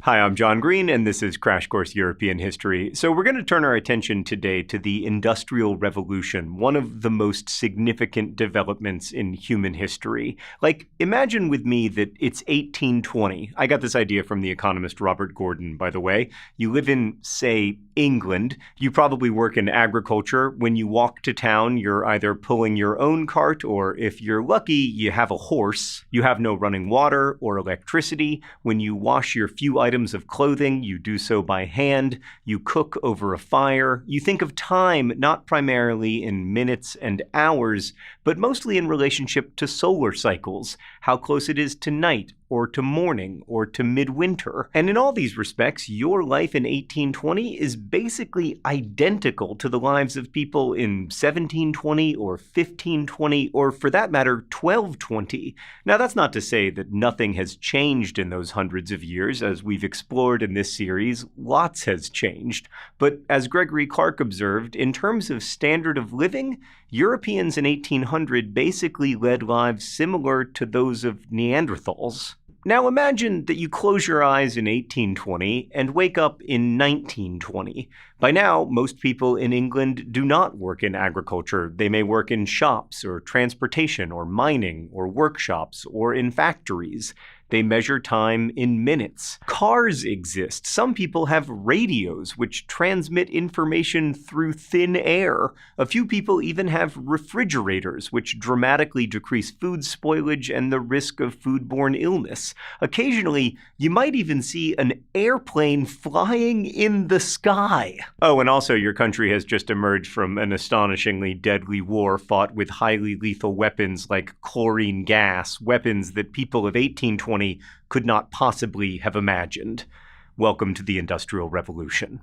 Hi, I'm John Green, and this is Crash Course European History. So we're going to turn our attention today to the Industrial Revolution, one of the most significant developments in human history. Like, imagine with me that it's 1820. I got this idea from the economist Robert Gordon, by the way. You live in, say, England. You probably work in agriculture. When you walk to town, you're either pulling your own cart, or if you're lucky, you have a horse. You have no running water or electricity. When you wash your few items of clothing, you do so by hand. You cook over a fire. You think of time not primarily in minutes and hours, but mostly in relationship to solar cycles, how close it is to night, or to morning, or to midwinter. And in all these respects, your life in 1820 is basically identical to the lives of people in 1720 or 1520, or for that matter, 1220. Now, that's not to say that nothing has changed in those hundreds of years. As we've explored in this series, lots has changed. But as Gregory Clark observed, in terms of standard of living, Europeans in 1800 basically led lives similar to those of Neanderthals. Now imagine that you close your eyes in 1820 and wake up in 1920. By now, most people in England do not work in agriculture. They may work in shops or transportation or mining or workshops or in factories. They measure time in minutes. Cars exist. Some people have radios which transmit information through thin air. A few people even have refrigerators which dramatically decrease food spoilage and the risk of foodborne illness. Occasionally, you might even see an airplane flying in the sky. Oh, and also your country has just emerged from an astonishingly deadly war fought with highly lethal weapons like chlorine gas, weapons that people of 1820 could not possibly have imagined. Welcome to the Industrial Revolution.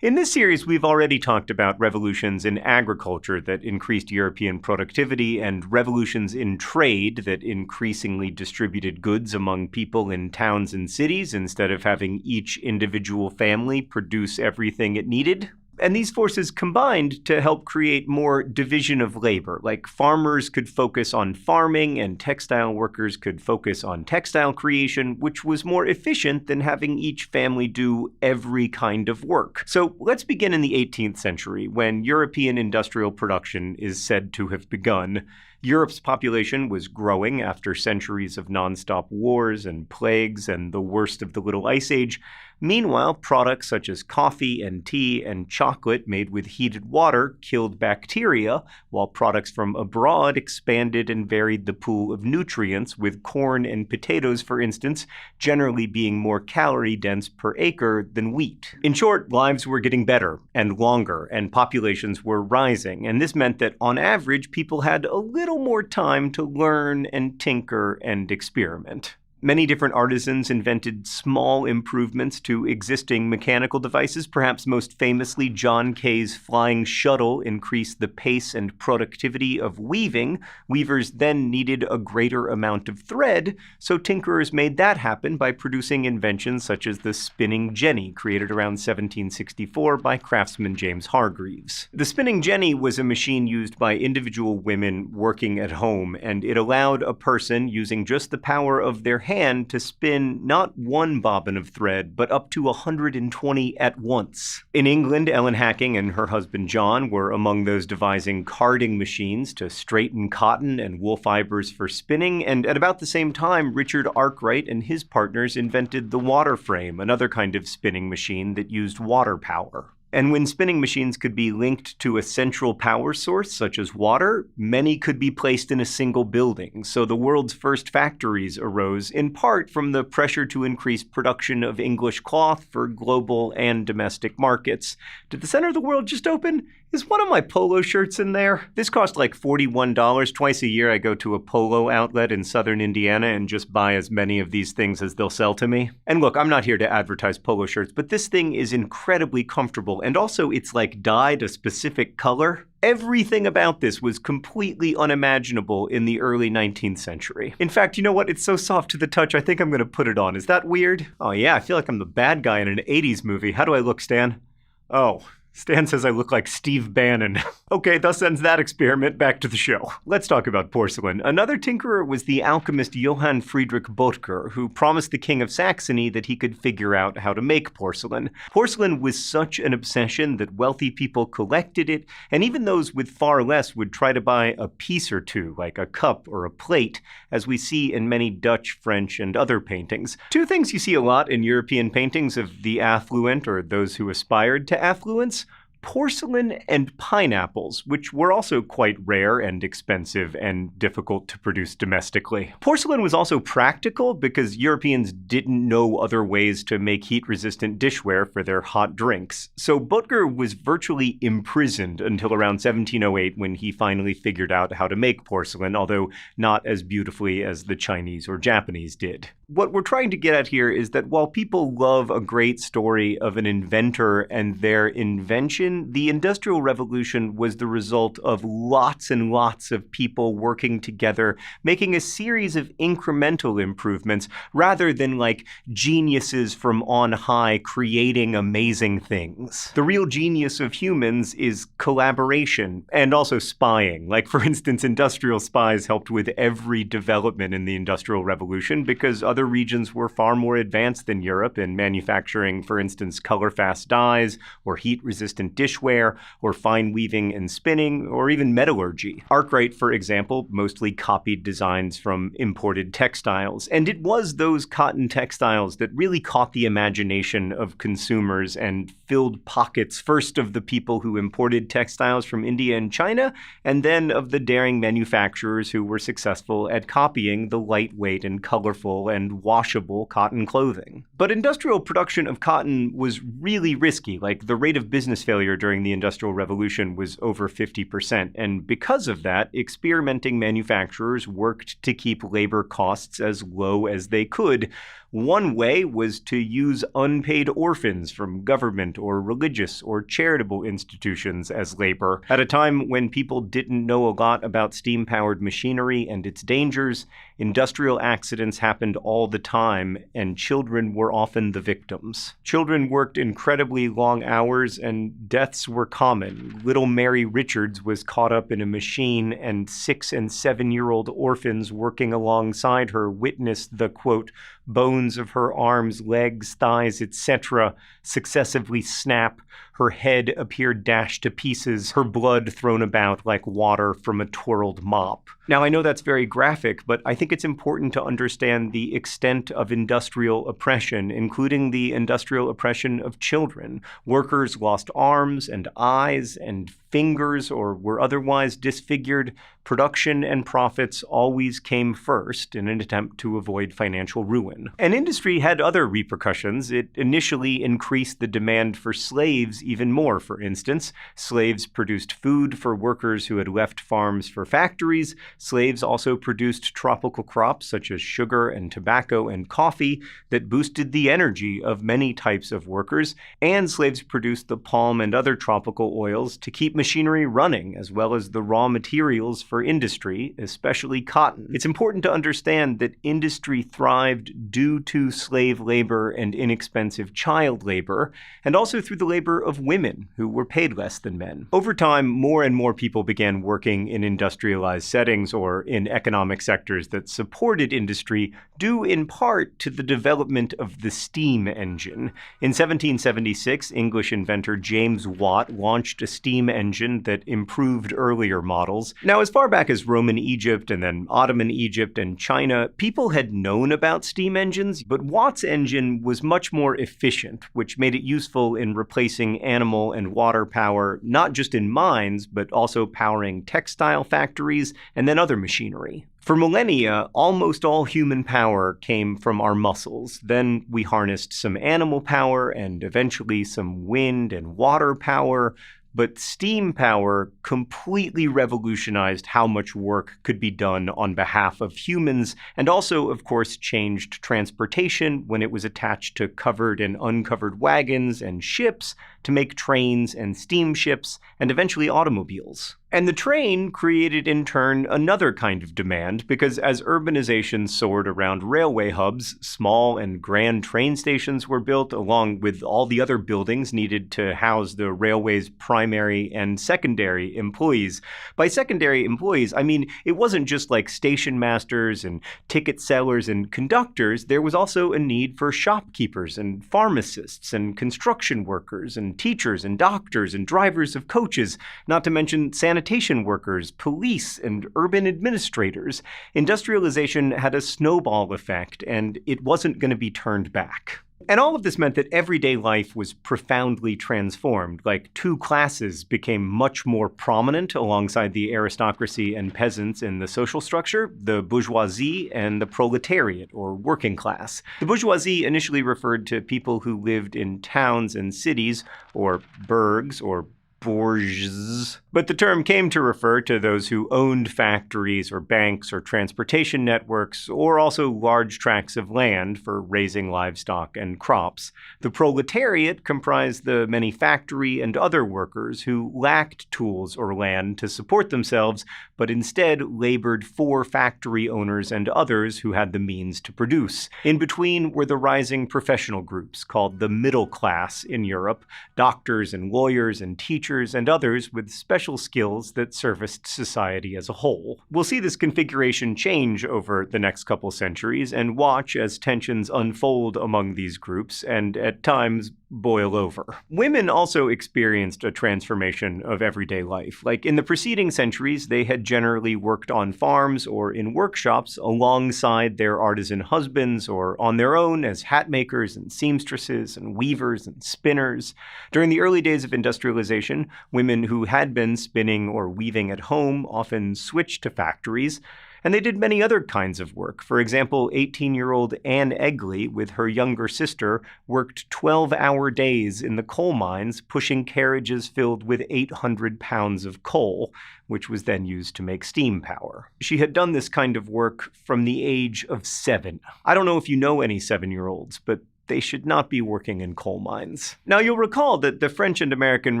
In this series, we've already talked about revolutions in agriculture that increased European productivity and revolutions in trade that increasingly distributed goods among people in towns and cities instead of having each individual family produce everything it needed. And these forces combined to help create more division of labor, like farmers could focus on farming and textile workers could focus on textile creation, which was more efficient than having each family do every kind of work. So let's begin in the 18th century, when European industrial production is said to have begun. Europe's population was growing after centuries of nonstop wars and plagues and the worst of the Little Ice Age. Meanwhile, products such as coffee and tea and chocolate made with heated water killed bacteria, while products from abroad expanded and varied the pool of nutrients, with corn and potatoes, for instance, generally being more calorie-dense per acre than wheat. In short, lives were getting better and longer, and populations were rising, and this meant that, on average, people had a little more time to learn and tinker and experiment. Many different artisans invented small improvements to existing mechanical devices. Perhaps most famously, John Kay's flying shuttle increased the pace and productivity of weaving. Weavers then needed a greater amount of thread, so tinkerers made that happen by producing inventions such as the spinning jenny, created around 1764 by craftsman James Hargreaves. The spinning jenny was a machine used by individual women working at home, and it allowed a person, using just the power of their hand, to spin not one bobbin of thread, but up to 120 at once. In England, Ellen Hacking and her husband John were among those devising carding machines to straighten cotton and wool fibers for spinning, and at about the same time, Richard Arkwright and his partners invented the water frame, another kind of spinning machine that used water power. And when spinning machines could be linked to a central power source, such as water, many could be placed in a single building. So the world's first factories arose, in part from the pressure to increase production of English cloth for global and domestic markets. Did the center of the world just open? Is one of my polo shirts in there? This cost like $41. Twice a year I go to a polo outlet in southern Indiana and just buy as many of these things as they'll sell to me. And look, I'm not here to advertise polo shirts, but this thing is incredibly comfortable, and also it's like dyed a specific color. Everything about this was completely unimaginable in the early 19th century. In fact, you know what? It's so soft to the touch, I think I'm gonna put it on. Is that weird? Oh yeah, I feel like I'm the bad guy in an 80s movie. How do I look, Stan? Oh, Stan says I look like Steve Bannon. Okay, thus ends that experiment. Back to the show. Let's talk about porcelain. Another tinkerer was the alchemist Johann Friedrich Böttger, who promised the king of Saxony that he could figure out how to make porcelain. Porcelain was such an obsession that wealthy people collected it, and even those with far less would try to buy a piece or two, like a cup or a plate, as we see in many Dutch, French, and other paintings. Two things you see a lot in European paintings of the affluent or those who aspired to affluence: porcelain and pineapples, which were also quite rare and expensive and difficult to produce domestically. Porcelain was also practical because Europeans didn't know other ways to make heat-resistant dishware for their hot drinks. So Böttger was virtually imprisoned until around 1708 when he finally figured out how to make porcelain, although not as beautifully as the Chinese or Japanese did. What we're trying to get at here is that while people love a great story of an inventor and their invention, the Industrial Revolution was the result of lots and lots of people working together, making a series of incremental improvements rather than like geniuses from on high creating amazing things. The real genius of humans is collaboration and also spying. Like, for instance, industrial spies helped with every development in the Industrial Revolution because other regions were far more advanced than Europe in manufacturing, for instance, color-fast dyes, or heat-resistant dishware, or fine weaving and spinning, or even metallurgy. Arkwright, for example, mostly copied designs from imported textiles, and it was those cotton textiles that really caught the imagination of consumers and filled pockets, first of the people who imported textiles from India and China, and then of the daring manufacturers who were successful at copying the lightweight and colorful and washable cotton clothing. But industrial production of cotton was really risky. Like, the rate of business failure during the Industrial Revolution was over 50%, and because of that, experimenting manufacturers worked to keep labor costs as low as they could. One way was to use unpaid orphans from government or religious or charitable institutions as labor. At a time when people didn't know a lot about steam-powered machinery and its dangers, industrial accidents happened all the time, and children were often the victims. Children worked incredibly long hours, and deaths were common. Little Mary Richards was caught up in a machine, and 6- and 7-year-old orphans working alongside her witnessed the, quote, bones of her arms, legs, thighs, etc. successively snap. Her head appeared dashed to pieces, her blood thrown about like water from a twirled mop. Now, I know that's very graphic, but I think it's important to understand the extent of industrial oppression, including the industrial oppression of children. Workers lost arms and eyes and fingers or were otherwise disfigured. Production and profits always came first in an attempt to avoid financial ruin. And industry had other repercussions. It initially increased the demand for slaves even more, for instance. Slaves produced food for workers who had left farms for factories. Slaves also produced tropical crops such as sugar and tobacco and coffee that boosted the energy of many types of workers. And slaves produced the palm and other tropical oils to keep machinery running, as well as the raw materials for industry, especially cotton. It's important to understand that industry thrived due to slave labor and inexpensive child labor, and also through the labor of women who were paid less than men. Over time, more and more people began working in industrialized settings or in economic sectors that supported industry, due in part to the development of the steam engine. In 1776, English inventor James Watt launched a steam engine that improved earlier models. Now, as far back as Roman Egypt and then Ottoman Egypt and China, people had known about steam engines, but Watt's engine was much more efficient, which made it useful in replacing animal and water power, not just in mines, but also powering textile factories and then other machinery. For millennia, almost all human power came from our muscles. Then we harnessed some animal power and eventually some wind and water power. But steam power completely revolutionized how much work could be done on behalf of humans, and also, of course, changed transportation when it was attached to covered and uncovered wagons and ships to make trains and steamships, and eventually automobiles. And the train created, in turn, another kind of demand, because as urbanization soared around railway hubs, small and grand train stations were built, along with all the other buildings needed to house the railway's primary and secondary employees. By secondary employees, I mean it wasn't just like station masters and ticket sellers and conductors. There was also a need for shopkeepers and pharmacists and construction workers and teachers and doctors and drivers of coaches, not to mention sanitation workers, police, and urban administrators. Industrialization had a snowball effect, and it wasn't going to be turned back. And all of this meant that everyday life was profoundly transformed. Like, two classes became much more prominent alongside the aristocracy and peasants in the social structure: the bourgeoisie and the proletariat, or working class. The bourgeoisie initially referred to people who lived in towns and cities, or burgs, or bourges. But the term came to refer to those who owned factories or banks or transportation networks, or also large tracts of land for raising livestock and crops. The proletariat comprised the many factory and other workers who lacked tools or land to support themselves, but instead labored for factory owners and others who had the means to produce. In between were the rising professional groups called the middle class in Europe: doctors and lawyers and teachers and others with special skills that serviced society as a whole. We'll see this configuration change over the next couple centuries and watch as tensions unfold among these groups and, at times, boil over. Women also experienced a transformation of everyday life. Like, in the preceding centuries, they had generally worked on farms or in workshops alongside their artisan husbands, or on their own as hat makers and seamstresses and weavers and spinners. During the early days of industrialization, women who had been spinning or weaving at home often switched to factories, and they did many other kinds of work. For example, 18-year-old Anne Egley, with her younger sister, worked 12-hour days in the coal mines, pushing carriages filled with 800 pounds of coal, which was then used to make steam power. She had done this kind of work from the age of 7. I don't know if you know any 7-year-olds, but they should not be working in coal mines. Now, you'll recall that the French and American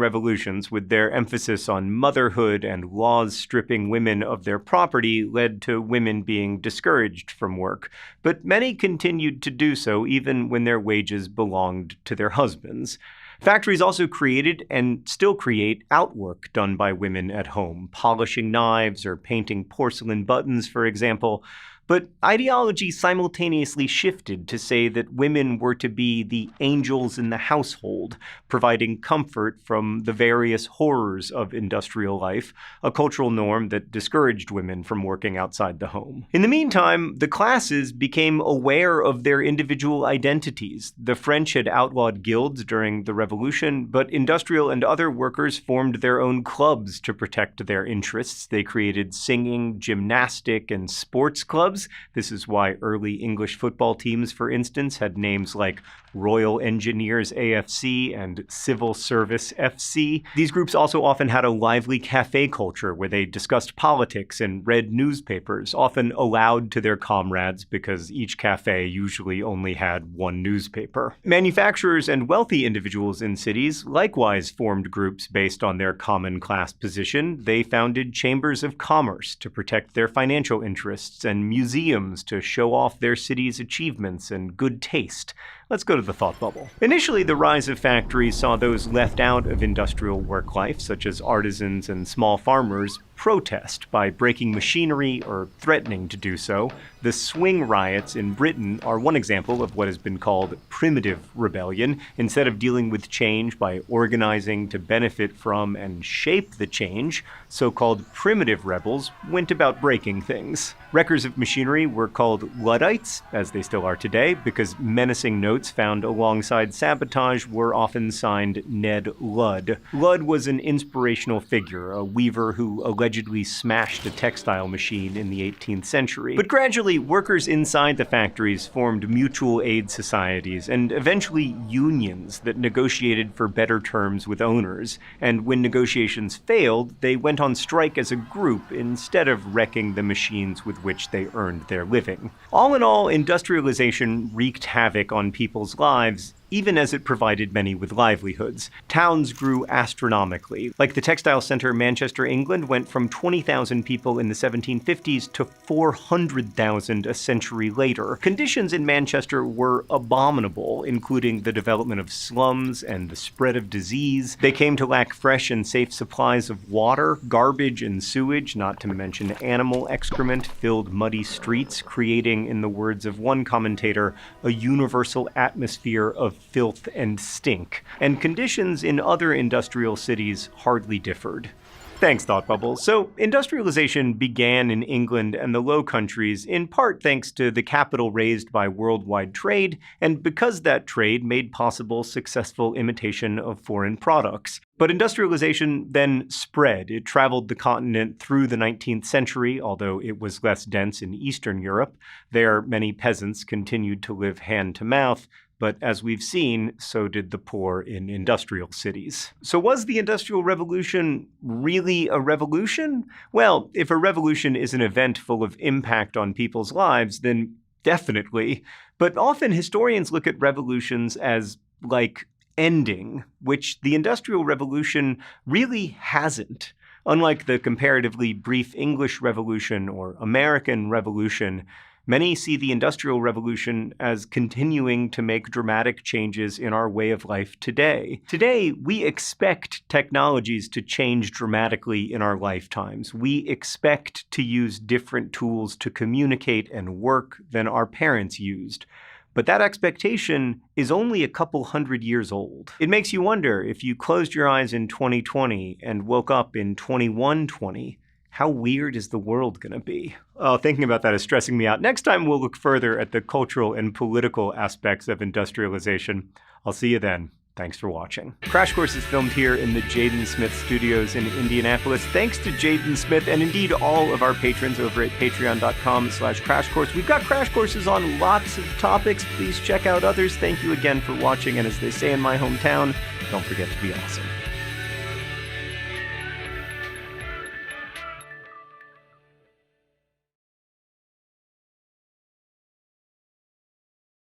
revolutions, with their emphasis on motherhood and laws stripping women of their property, led to women being discouraged from work. But many continued to do so even when their wages belonged to their husbands. Factories also created, and still create, outwork done by women at home, polishing knives or painting porcelain buttons, for example. But ideology simultaneously shifted to say that women were to be the angels in the household, providing comfort from the various horrors of industrial life, a cultural norm that discouraged women from working outside the home. In the meantime, the classes became aware of their individual identities. The French had outlawed guilds during the Revolution, but industrial and other workers formed their own clubs to protect their interests. They created singing, gymnastic, and sports clubs. This is why early English football teams, for instance, had names like Royal Engineers AFC and Civil Service FC. These groups also often had a lively cafe culture where they discussed politics and read newspapers, often aloud to their comrades because each cafe usually only had one newspaper. Manufacturers and wealthy individuals in cities likewise formed groups based on their common class position. They founded chambers of commerce to protect their financial interests and museums to show off their city's achievements and good taste. Let's go to the thought bubble. Initially, the rise of factories saw those left out of industrial work life, such as artisans and small farmers, protest by breaking machinery or threatening to do so. The swing riots in Britain are one example of what has been called primitive rebellion. Instead of dealing with change by organizing to benefit from and shape the change, so-called primitive rebels went about breaking things. Wreckers of machinery were called Luddites, as they still are today, because menacing notes found alongside sabotage were often signed Ned Ludd. Ludd was an inspirational figure, a weaver who allegedly smashed a textile machine in the 18th century. But gradually, workers inside the factories formed mutual aid societies and eventually unions that negotiated for better terms with owners. And when negotiations failed, they went on strike as a group instead of wrecking the machines with which they earned their living. All in all, industrialization wreaked havoc on people's lives even as it provided many with livelihoods. Towns grew astronomically. Like the textile center Manchester, England, went from 20,000 people in the 1750s to 400,000 a century later. Conditions in Manchester were abominable, including the development of slums and the spread of disease. They came to lack fresh and safe supplies of water. Garbage and sewage, not to mention animal excrement, filled muddy streets, creating, in the words of one commentator, a universal atmosphere of filth and stink. And conditions in other industrial cities hardly differed. Thanks, Thought Bubble. So, industrialization began in England and the Low Countries, in part thanks to the capital raised by worldwide trade, and because that trade made possible successful imitation of foreign products. But industrialization then spread. It traveled the continent through the 19th century, although it was less dense in Eastern Europe. There, many peasants continued to live hand to mouth. But as we've seen, so did the poor in industrial cities. So was the Industrial Revolution really a revolution? Well, if a revolution is an event full of impact on people's lives, then definitely. But often historians look at revolutions as, like, ending, which the Industrial Revolution really hasn't. Unlike the comparatively brief English Revolution or American Revolution, many see the Industrial Revolution as continuing to make dramatic changes in our way of life today. Today, we expect technologies to change dramatically in our lifetimes. We expect to use different tools to communicate and work than our parents used. But that expectation is only a couple hundred years old. It makes you wonder, if you closed your eyes in 2020 and woke up in 2120, how weird is the world going to be? Oh, thinking about that is stressing me out. Next time, we'll look further at the cultural and political aspects of industrialization. I'll see you then. Thanks for watching. Crash Course is filmed here in the Jaden Smith Studios in Indianapolis. Thanks to Jaden Smith and indeed all of our patrons over at patreon.com/Crash Course. We've got Crash Courses on lots of topics. Please check out others. Thank you again for watching. And as they say in my hometown, don't forget to be awesome.